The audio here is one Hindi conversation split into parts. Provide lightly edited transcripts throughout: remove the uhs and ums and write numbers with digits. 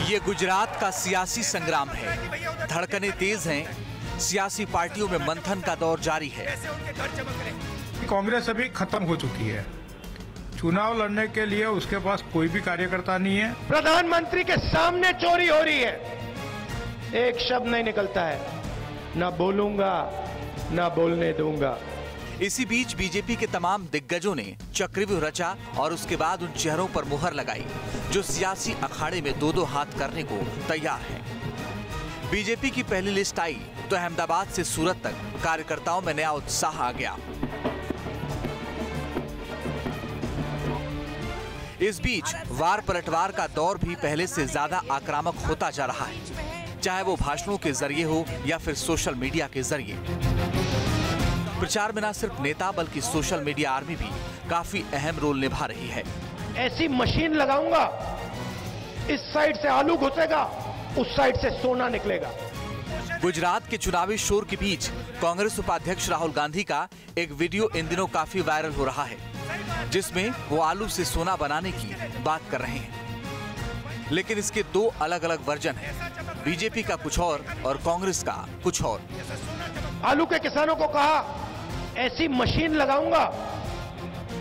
ये गुजरात का सियासी संग्राम है। धड़कनें तेज हैं, सियासी पार्टियों में मंथन का दौर जारी है। कांग्रेस अभी खत्म हो चुकी है। चुनाव लड़ने के लिए उसके पास कोई भी कार्यकर्ता नहीं है। प्रधानमंत्री के सामने चोरी हो रही है, एक शब्द नहीं निकलता है, ना बोलूंगा ना बोलने दूंगा। इसी बीच बीजेपी के तमाम दिग्गजों ने चक्रव्यूह रचा और उसके बाद उन चेहरों पर मुहर लगाई जो सियासी अखाड़े में दो दो हाथ करने को तैयार हैं। बीजेपी की पहली लिस्ट आई तो अहमदाबाद से सूरत तक कार्यकर्ताओं में नया उत्साह आ गया। इस बीच वार पलटवार का दौर भी पहले से ज्यादा आक्रामक होता जा रहा है, चाहे वो भाषणों के जरिए हो या फिर सोशल मीडिया के जरिए। प्रचार में न सिर्फ नेता बल्कि सोशल मीडिया आर्मी भी काफी अहम रोल निभा रही है। ऐसी मशीन लगाऊंगा, इस साइड से आलू घुसेगा, उस साइड से सोना निकलेगा। गुजरात के चुनावी शोर के बीच कांग्रेस उपाध्यक्ष राहुल गांधी का एक वीडियो इन दिनों काफी वायरल हो रहा है, जिसमें वो आलू से सोना बनाने की बात कर रहे हैं। लेकिन इसके दो अलग अलग वर्जन हैं, बीजेपी का कुछ और कांग्रेस का कुछ और। आलू के किसानों को कहा, ऐसी मशीन लगाऊंगा,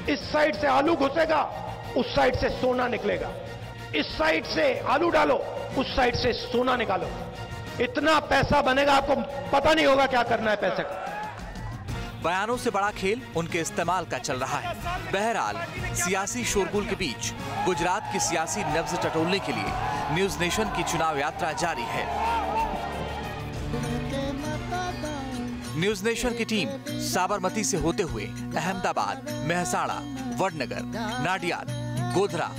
इस साइड से आलू घुसेगा, उस साइड से सोना निकलेगा। इस साइड से आलू डालो, उस साइड से सोना निकालो। इतना पैसा बनेगा, आपको पता नहीं होगा क्या करना है पैसे का। बयानों से बड़ा खेल उनके इस्तेमाल का चल रहा है। बहरहाल सियासी शोरगुल के बीच गुजरात की सियासी नब्ज टटोलने के लिए न्यूज नेशन की चुनाव यात्रा जारी है। न्यूज नेशन की टीम साबरमती से होते हुए अहमदाबाद, मेहसाणा, वडनगर, नाडियाद, गोधरा,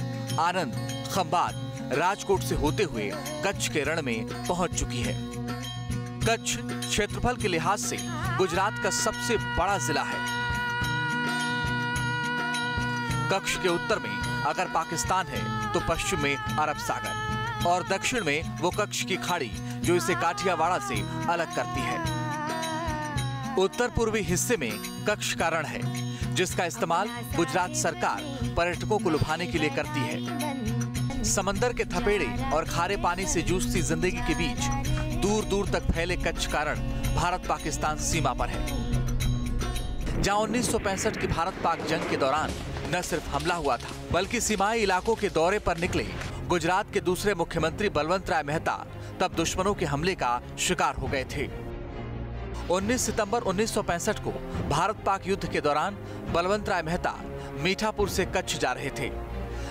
आनंद, खंबात, राजकोट से होते हुए कच्छ के रण में पहुंच चुकी है। कच्छ क्षेत्रफल के लिहाज से गुजरात का सबसे बड़ा जिला है। कच्छ के उत्तर में अगर पाकिस्तान है तो पश्चिम में अरब सागर और दक्षिण में वो कच्छ की खाड़ी जो इसे काठियावाड़ से अलग करती है। उत्तर पूर्वी हिस्से में कच्छ का रण है, जिसका इस्तेमाल गुजरात सरकार पर्यटकों को लुभाने के लिए करती है। समंदर के थपेड़े और खारे पानी से जूझती जिंदगी के बीच दूर दूर तक फैले कच्छ का रण भारत पाकिस्तान सीमा पर है, जहां 1965 की भारत पाक जंग के दौरान न सिर्फ हमला हुआ था बल्कि सीमाई इलाकों के दौरे पर निकले गुजरात के दूसरे मुख्यमंत्री बलवंत राय मेहता तब दुश्मनों के हमले का शिकार हो गए थे। 19 सितंबर 1965 को भारत पाक युद्ध के दौरान बलवंत राय मेहता मीठापुर से कच्छ जा रहे थे।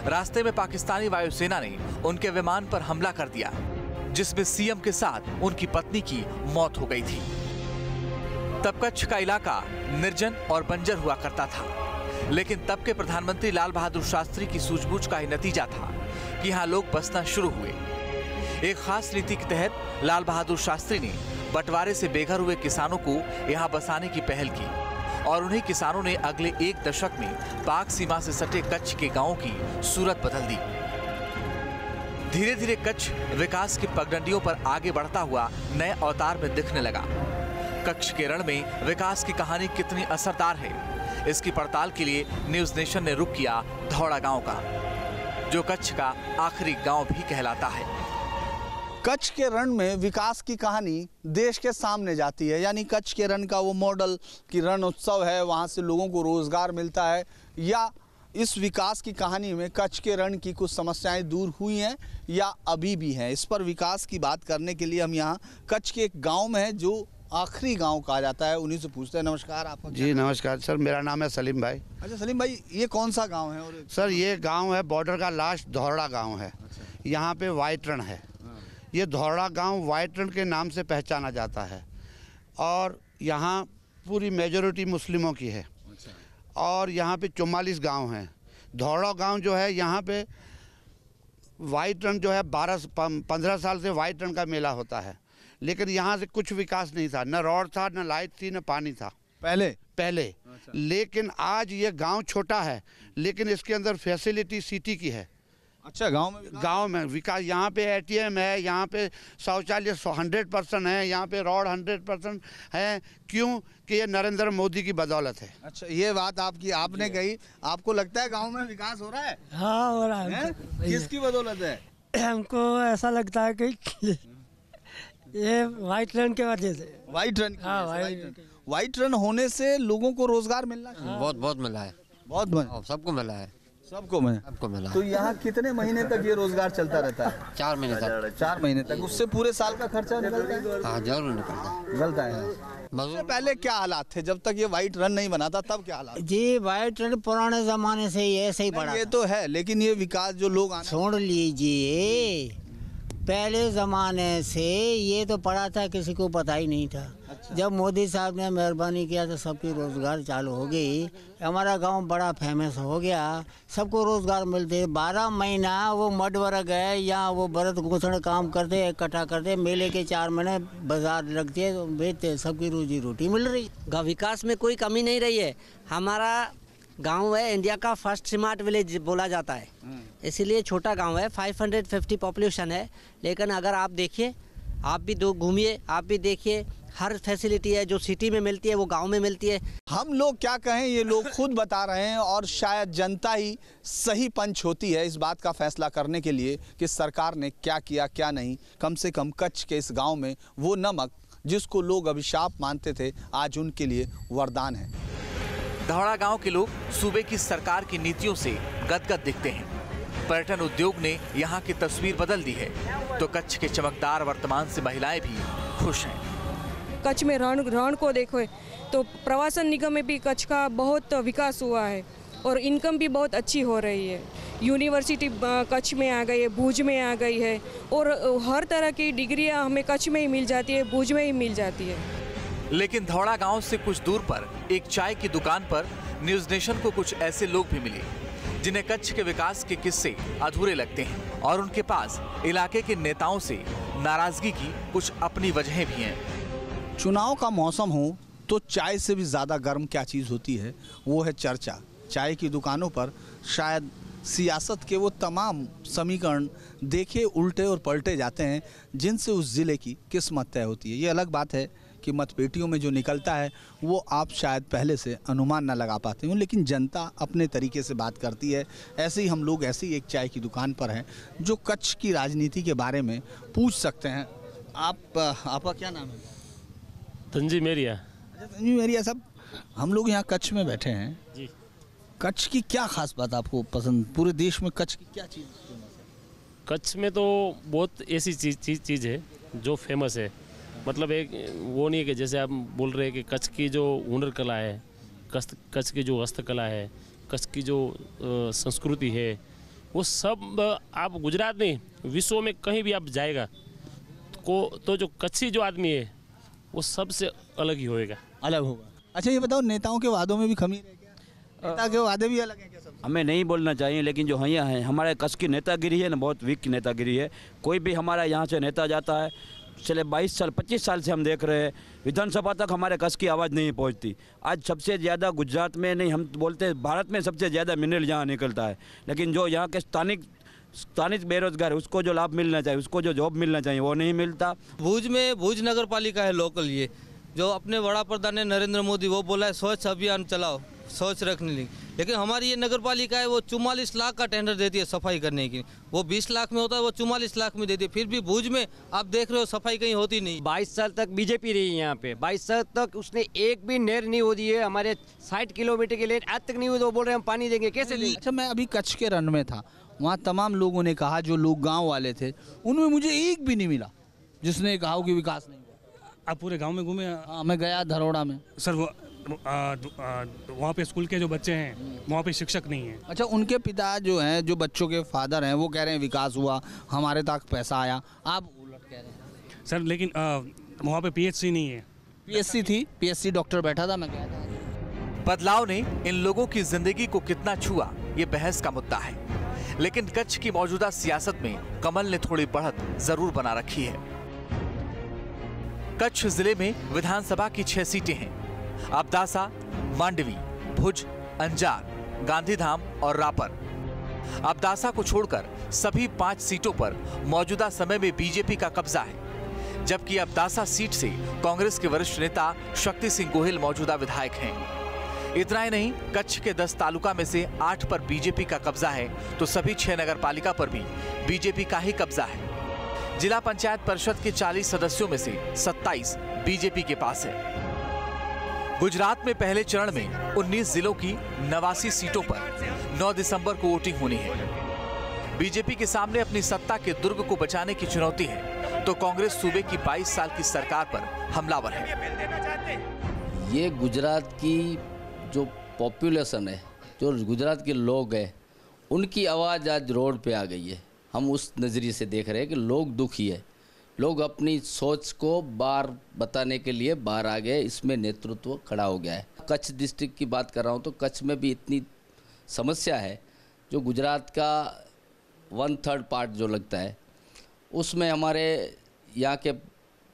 रास्ते में पाकिस्तानी वायुसेना ने उनके विमान पर हमला कर दिया, जिसमें सीएम के साथ उनकी पत्नी की मौत हो गई थी। तब कच्छ का इलाका निर्जन और बंजर हुआ करता था, लेकिन तब के प्रधानमंत्री लाल बहादुर शास्त्री की सूझबूझ का ही नतीजा था कि यहाँ लोग बसना शुरू हुए। एक खास नीति के तहत लाल बहादुर शास्त्री ने बंटवारे से बेघर हुए किसानों को यहाँ बसाने की पहल की और उन्हीं किसानों ने अगले एक दशक में पाक सीमा से सटे कच्छ के गांवों की सूरत बदल दी। धीरे धीरे कच्छ विकास की पगडंडियों पर आगे बढ़ता हुआ नए अवतार में दिखने लगा। कच्छ के रण में विकास की कहानी कितनी असरदार है, इसकी पड़ताल के लिए न्यूज नेशन ने रुख किया धौड़ा गांव का, जो कच्छ का आखिरी गांव भी कहलाता है। कच्छ के रण में विकास की कहानी देश के सामने जाती है, यानी कच्छ के रण का वो मॉडल कि रण उत्सव है, वहाँ से लोगों को रोजगार मिलता है, या इस विकास की कहानी में कच्छ के रण की कुछ समस्याएं दूर हुई हैं या अभी भी हैं। इस पर विकास की बात करने के लिए हम यहाँ कच्छ के एक गांव में हैं जो आखिरी गांव कहा जाता है, उन्हीं से पूछते हैं। नमस्कार आपका। जी नमस्कार सर, मेरा नाम है सलीम भाई। अच्छा सलीम भाई, ये कौन सा गाँव है? और सर ये गाँव है बॉर्डर का लास्ट धौड़ा गाँव है। यहाँ पे वाइट रण है। ये धौड़ा गांव वाइट रण के नाम से पहचाना जाता है और यहाँ पूरी मेजॉरिटी मुस्लिमों की है। और यहाँ पे 44 गांव हैं। धौड़ा गांव जो है यहाँ पे वाइट रण जो है 15 साल से वाइट रण का मेला होता है, लेकिन यहाँ से कुछ विकास नहीं था, न रोड था, न लाइट थी, न पानी था पहले। लेकिन आज ये गांव छोटा है लेकिन इसके अंदर फैसिलिटी सिटी की है। अच्छा, गांव में विकास, यहाँ पे एटीएम है, यहाँ पे शौचालय 100% है, यहाँ पे रोड 100% है। क्यों कि ये नरेंद्र मोदी की बदौलत है। अच्छा, ये बात आपने कही। आपको लगता है गांव में विकास हो रहा है? हाँ हो रहा है। किसकी बदौलत है? हमको ऐसा लगता है कि ये वाइट रन के वजह से। White run? हाँ, वाइट रन होने से लोगों को रोजगार मिलना चाहिए। बहुत मिला है, बहुत मिला, सबको मिला है, सबको मिला। तो है। यहाँ कितने महीने तक ये रोजगार चलता रहता है? 4 महीने तक। 4 महीने तक। उससे पूरे साल का खर्चा निकलता है? हाँ, जरूर निकलता है। सबसे पहले क्या हालात थे जब तक ये वाइट रन नहीं बना था, तब क्या हालात? जी वाइट रन पुराने जमाने से ही ऐसे ही पड़ा। ये तो है, लेकिन ये विकास जो लोग छोड़ लीजिए, पहले ज़माने से ये तो पड़ा था, किसी को पता ही नहीं था। अच्छा। जब मोदी साहब ने मेहरबानी किया तो सबकी रोज़गार चालू हो गई, हमारा गांव बड़ा फेमस हो गया, सबको रोज़गार मिलते। 12 महीना वो मड वर्ग है या वो बरत घोषण काम करते, इकट्ठा करते, मेले के 4 महीने बाजार लगते हैं, बेचते, सबकी रोजी रोटी मिल रही। विकास में कोई कमी नहीं रही है। हमारा गांव है इंडिया का फर्स्ट स्मार्ट विलेज बोला जाता है, इसीलिए छोटा गांव है, 550 पॉपुलेशन है। लेकिन अगर आप देखिए, आप भी घूमिए, आप भी देखिए, हर फैसिलिटी है जो सिटी में मिलती है वो गांव में मिलती है। हम लोग क्या कहें, ये लोग खुद बता रहे हैं, और शायद जनता ही सही पंच होती है इस बात का फैसला करने के लिए कि सरकार ने क्या किया क्या नहीं। कम से कम कच्छ के इस गाँव में वो नमक जिसको लोग अभिशाप मानते थे, आज उनके लिए वरदान है। धौड़ा गांव के लोग सूबे की सरकार की नीतियों से गदगद दिखते हैं। पर्यटन उद्योग ने यहां की तस्वीर बदल दी है, तो कच्छ के चमकदार वर्तमान से महिलाएं भी खुश हैं। कच्छ में रण को देखो तो प्रवासन निगम में भी कच्छ का बहुत विकास हुआ है और इनकम भी बहुत अच्छी हो रही है। यूनिवर्सिटी कच्छ में आ गई है, भुज में आ गई है, और हर तरह की डिग्रियां हमें कच्छ में ही मिल जाती है, भुज में ही मिल जाती है। लेकिन धौड़ा गांव से कुछ दूर पर एक चाय की दुकान पर न्यूज नेशन को कुछ ऐसे लोग भी मिले जिन्हें कच्छ के विकास के किस्से अधूरे लगते हैं, और उनके पास इलाके के नेताओं से नाराजगी की कुछ अपनी वजहें भी हैं। चुनाव का मौसम हो तो चाय से भी ज़्यादा गर्म क्या चीज़ होती है, वो है चर्चा। चाय की दुकानों पर शायद सियासत के वो तमाम समीकरण देखे, उल्टे और पलटे जाते हैं जिनसे उस ज़िले की किस्मत तय होती है। ये अलग बात है कि मतपेटियों में जो निकलता है वो आप शायद पहले से अनुमान ना लगा पाते हो, लेकिन जनता अपने तरीके से बात करती है। ऐसे ही हम लोग ऐसी एक चाय की दुकान पर हैं जो कच्छ की राजनीति के बारे में पूछ सकते हैं। आपका क्या नाम है? तंजीम मेरिया। अच्छा, तंजीम मेरिया साहब, हम लोग यहाँ कच्छ में बैठे हैं जी। कच्छ की क्या खास बात आपको पसंद? पूरे देश में कच्छ की क्या चीज़ फेमस है? कच्छ में तो बहुत ऐसी चीज़ है जो फेमस है। मतलब एक वो नहीं है कि जैसे आप बोल रहे हैं कि कच्छ की जो हुनर कला है, कच्छ की जो हस्तकला है, कच्छ की जो संस्कृति है, वो सब आप गुजरात नहीं, विश्व में कहीं भी आप जाएगा तो जो कच्छी जो आदमी है वो सबसे अलग ही होएगा, अलग होगा। अच्छा ये बताओ, नेताओं के वादों में भी खमीर है क्या? नेता के वादे भी अलग हैं क्या? सब हमें नहीं बोलना चाहिए, लेकिन जो यहाँ है हमारे कच्छ की नेतागिरी है ना, बहुत वीक नेतागिरी है। कोई भी हमारा यहाँ से नेता जाता है, चले 22 साल 25 साल से हम देख रहे हैं, विधानसभा तक हमारे कच्छ की आवाज़ नहीं पहुंचती। आज सबसे ज़्यादा गुजरात में नहीं, हम बोलते हैं भारत में सबसे ज़्यादा मिनरल यहाँ निकलता है, लेकिन जो यहाँ के स्थानिक बेरोजगार है उसको जो लाभ मिलना चाहिए, उसको जो जॉब मिलना चाहिए वो नहीं मिलता। भुज में भुज नगर पालिका है लोकल, ये जो अपने बड़ा प्रधान है नरेंद्र मोदी, वो बोला है स्वच्छ अभियान चलाओ, शौच रखने लगी, लेकिन हमारी ये नगर पालिका है वो 44 लाख का टेंडर देती है सफाई करने की। वो 20 लाख में होता है, वो 44 लाख में देती है। फिर भी भुज में आप देख रहे हो सफाई कहीं होती नहीं। 22 साल तक बीजेपी रही है यहाँ पे, 22 साल तक उसने एक भी नहर नहीं हो दी है हमारे 60 किलोमीटर के लिए, आज तक नहीं हुई। तो बोल रहे हैं हम पानी देंगे, कैसे देंगे? अच्छा, मैं अभी कच्छ के रण में था, वहाँ तमाम लोगों ने कहा, जो लोग गाँव वाले थे उनमें मुझे एक भी नहीं मिला जिसने कहा कि विकास नहीं हुआ। आप पूरे गाँव में घूमे? हाँ, मैं गया धरोड़ा में। सर वहाँ पे स्कूल के जो बच्चे हैं वहाँ पे शिक्षक नहीं है। अच्छा, उनके पिता जो हैं, जो बच्चों के फादर हैं, वो कह रहे हैं विकास हुआ, हमारे तक पैसा आया, आप उलट कह रहे हैं। सर लेकिन वहाँ पे पीएचसी नहीं है। पीएचसी थी, पीएचसी डॉक्टर बैठा था, मैं गया था। बदलाव ने इन लोगों की जिंदगी को कितना छुआ, ये बहस का मुद्दा है, लेकिन कच्छ की मौजूदा सियासत में कमल ने थोड़ी बढ़त जरूर बना रखी है। कच्छ जिले में विधानसभा की 6 सीटें हैं। अबदासा, मांडवी, भुज, अंजार, गांधीधाम और रापर। अबदासा को छोड़कर सभी 5 सीटों पर मौजूदा समय में बीजेपी का कब्जा है, जबकि अबदासा सीट से कांग्रेस के वरिष्ठ नेता शक्ति सिंह गोहिल मौजूदा विधायक हैं। इतना ही नहीं, कच्छ के 10 तालुका में से 8 पर बीजेपी का कब्जा है, तो सभी 6 नगर पालिका पर भी बीजेपी का ही कब्जा है। जिला पंचायत परिषद के 40 सदस्यों में से 27 बीजेपी के पास है। गुजरात में पहले चरण में 19 जिलों की 89 सीटों पर 9 दिसंबर को वोटिंग होनी है। बीजेपी के सामने अपनी सत्ता के दुर्ग को बचाने की चुनौती है, तो कांग्रेस सूबे की 22 साल की सरकार पर हमलावर है। ये गुजरात की जो पॉपुलेशन है, जो गुजरात के लोग हैं, उनकी आवाज़ आज रोड पे आ गई है। हम उस नज़रिए से देख रहे हैं कि लोग दुखी है, लोग अपनी सोच को बाहर बताने के लिए बाहर आ गए, इसमें नेतृत्व खड़ा हो गया है। कच्छ डिस्ट्रिक्ट की बात कर रहा हूँ तो कच्छ में भी इतनी समस्या है, जो गुजरात का 1/3 पार्ट जो लगता है, उसमें हमारे यहाँ के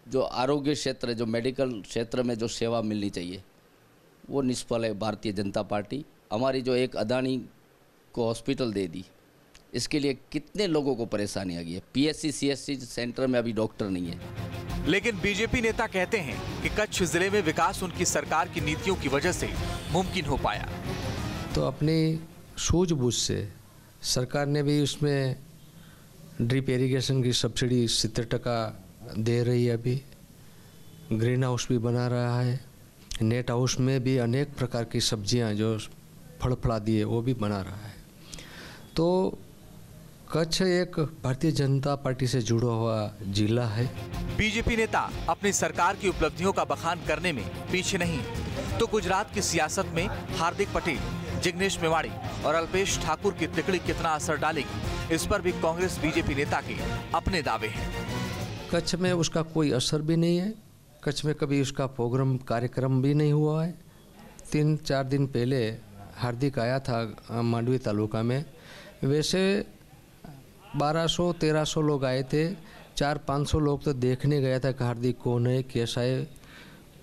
जो आरोग्य क्षेत्र है, जो मेडिकल क्षेत्र में जो सेवा मिलनी चाहिए, वो निष्फल है। भारतीय जनता पार्टी हमारी जो एक अदानी को हॉस्पिटल दे दी, इसके लिए कितने लोगों को परेशानी आ गई है। पीएससी सीएससी सेंटर में अभी डॉक्टर नहीं है। लेकिन बीजेपी नेता कहते हैं कि कच्छ जिले में विकास उनकी सरकार की नीतियों की वजह से मुमकिन हो पाया। तो अपनी सूझबूझ से सरकार ने भी उसमें ड्रिप इरिगेशन की सब्सिडी 70% दे रही है। अभी ग्रीन हाउस भी बना रहा है, नेट हाउस में भी अनेक प्रकार की सब्जियां जो फल फलादी है वो भी बना रहा है। तो कच्छ एक भारतीय जनता पार्टी से जुड़ा हुआ जिला है। बीजेपी नेता अपनी सरकार की उपलब्धियों का बखान करने में पीछे नहीं, तो गुजरात की सियासत में हार्दिक पटेल, जिग्नेश मेवाड़ी और अल्पेश ठाकुर की तिकड़ी कितना असर डालेगी, इस पर भी कांग्रेस बीजेपी नेता के अपने दावे हैं। कच्छ में उसका कोई असर भी नहीं है। कच्छ में कभी उसका प्रोग्राम कार्यक्रम भी नहीं हुआ है। 3-4 दिन पहले हार्दिक आया था मांडवी तालुका में, वैसे 1200-1300 लोग आए थे। 400-500 लोग तो देखने गया था कि हार्दिक कौन है, कैसा है,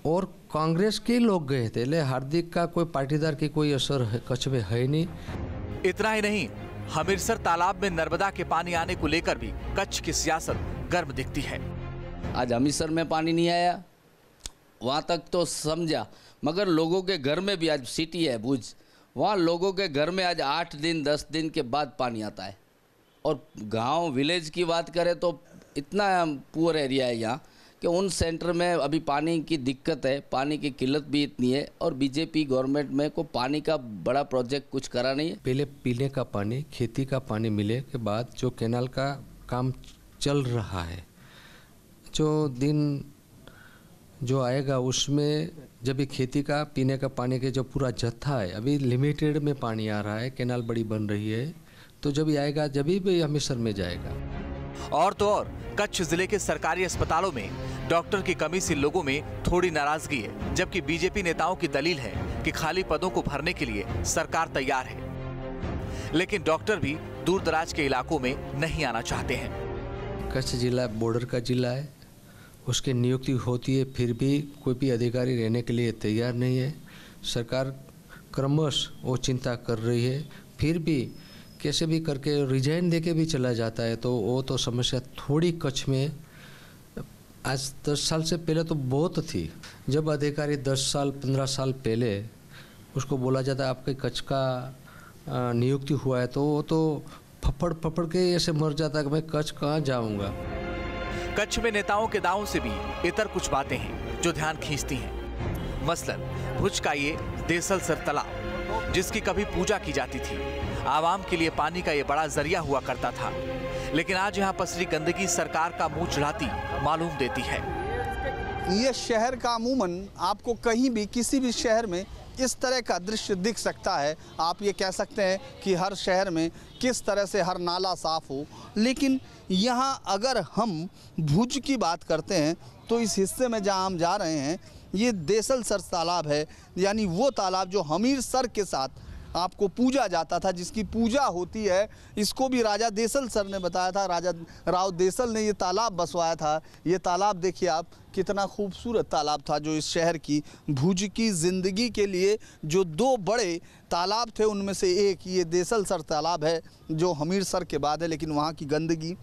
और कांग्रेस के लोग गए थे। ले हार्दिक का कोई पाटीदार की कोई असर कच्छ में है नहीं। इतना ही नहीं, हमीरसर तालाब में नर्मदा के पानी आने को लेकर भी कच्छ की सियासत गर्म दिखती है। आज हमीरसर में पानी नहीं आया, वहाँ तक तो समझा, मगर लोगों के घर में भी, आज सिटी है भुज, वहाँ लोगों के घर में आज 8 दिन 10 दिन के बाद पानी आता है। और गांव विलेज की बात करें तो इतना पुअर एरिया है यहाँ कि उन सेंटर में अभी पानी की दिक्कत है, पानी की किल्लत भी इतनी है। और बीजेपी गवर्नमेंट में को पानी का बड़ा प्रोजेक्ट कुछ करा नहीं है। पहले पीने का पानी, खेती का पानी मिले के बाद जो कैनाल का काम चल रहा है, जो दिन जो आएगा उसमें जब भी खेती का पीने का पानी के जो पूरा जत्था है, अभी लिमिटेड में पानी आ रहा है, कैनाल बड़ी बन रही है, तो जब आएगा जब भी हमीरसर में जाएगा। और तो और कच्छ जिले के सरकारी अस्पतालों में डॉक्टर की कमी से लोगों में थोड़ी नाराजगी है, जबकि बीजेपी नेताओं की दलील है कि खाली पदों को भरने के लिए सरकार तैयार है, लेकिन डॉक्टर भी दूर दराज के इलाकों में नहीं आना चाहते हैं। कच्छ जिला बॉर्डर का जिला है, उसकी नियुक्ति होती है, फिर भी कोई भी अधिकारी रहने के लिए तैयार नहीं है। सरकार क्रमश वो चिंता कर रही है, फिर भी कैसे भी करके रिजाइन देके भी चला जाता है। तो वो तो समस्या थोड़ी कच्छ में आज 10 साल से पहले तो बहुत थी। जब अधिकारी 10 साल 15 साल पहले उसको बोला जाता है आपके कच्छ का नियुक्ति हुआ है, तो वो तो फपड़ के ऐसे मर जाता है कि मैं कच्छ कहाँ जाऊँगा। कच्छ में नेताओं के दावों से भी इतर कुछ बातें हैं जो ध्यान खींचती हैं। मसलन भुज का ये देसलसर तालाब, जिसकी कभी पूजा की जाती थी, आवाम के लिए पानी का ये बड़ा जरिया हुआ करता था, लेकिन आज यहाँ पसरी गंदगी सरकार का मुंह चढ़ाती मालूम देती है। ये शहर का अमूमन आपको कहीं भी किसी भी शहर में इस तरह का दृश्य दिख सकता है। आप ये कह सकते हैं कि हर शहर में किस तरह से हर नाला साफ हो, लेकिन यहाँ अगर हम भुज की बात करते हैं तो इस हिस्से में जहाँ हम जा रहे हैं ये देसलसर तालाब है, यानी वो तालाब जो हमीरसर के साथ आपको पूजा जाता था, जिसकी पूजा होती है। इसको भी राजा देसलसर ने बताया था, राजा राव देसल ने ये तालाब बसवाया था। ये तालाब देखिए आप, कितना खूबसूरत तालाब था, जो इस शहर की भुज की ज़िंदगी के लिए जो 2 बड़े तालाब थे उनमें से एक ये देसलसर तालाब है, जो हमीरसर के बाद है। लेकिन वहाँ की गंदगी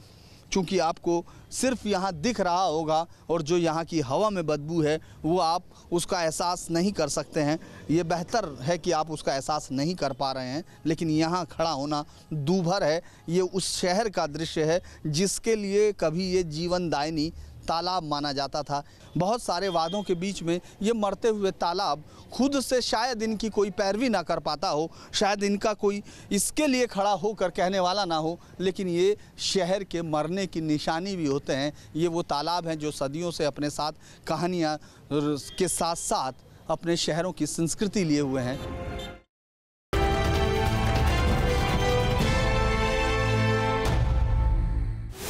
चूँकि आपको सिर्फ यहाँ दिख रहा होगा और जो यहाँ की हवा में बदबू है वो आप उसका एहसास नहीं कर सकते हैं। ये बेहतर है कि आप उसका एहसास नहीं कर पा रहे हैं, लेकिन यहाँ खड़ा होना दूभर है। ये उस शहर का दृश्य है जिसके लिए कभी ये जीवनदायिनी तालाब माना जाता था। बहुत सारे वादों के बीच में ये मरते हुए तालाब खुद से शायद इनकी कोई पैरवी ना कर पाता हो, शायद इनका कोई इसके लिए खड़ा होकर कहने वाला ना हो, लेकिन ये शहर के मरने की निशानी भी होते हैं। ये वो तालाब हैं जो सदियों से अपने साथ कहानियाँ के साथ साथ अपने शहरों की संस्कृति लिए हुए हैं।